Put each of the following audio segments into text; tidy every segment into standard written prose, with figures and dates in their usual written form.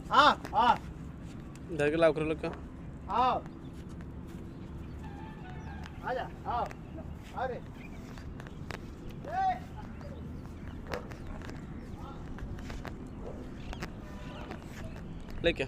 हाँ हाँ इधर के लाओ कर लो क्या आओ आजा आओ अरे ले क्या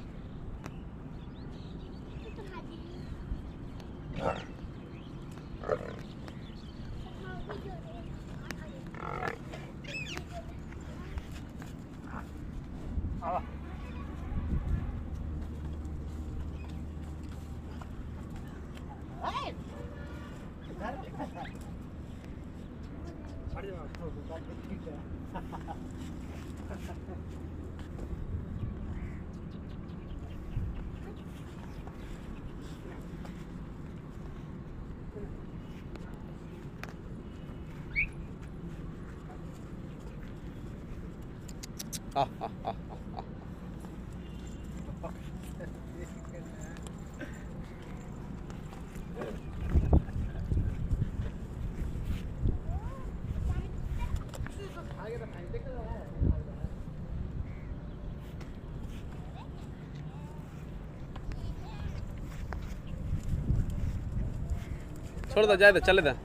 छोड़ दो जाए दो चले दो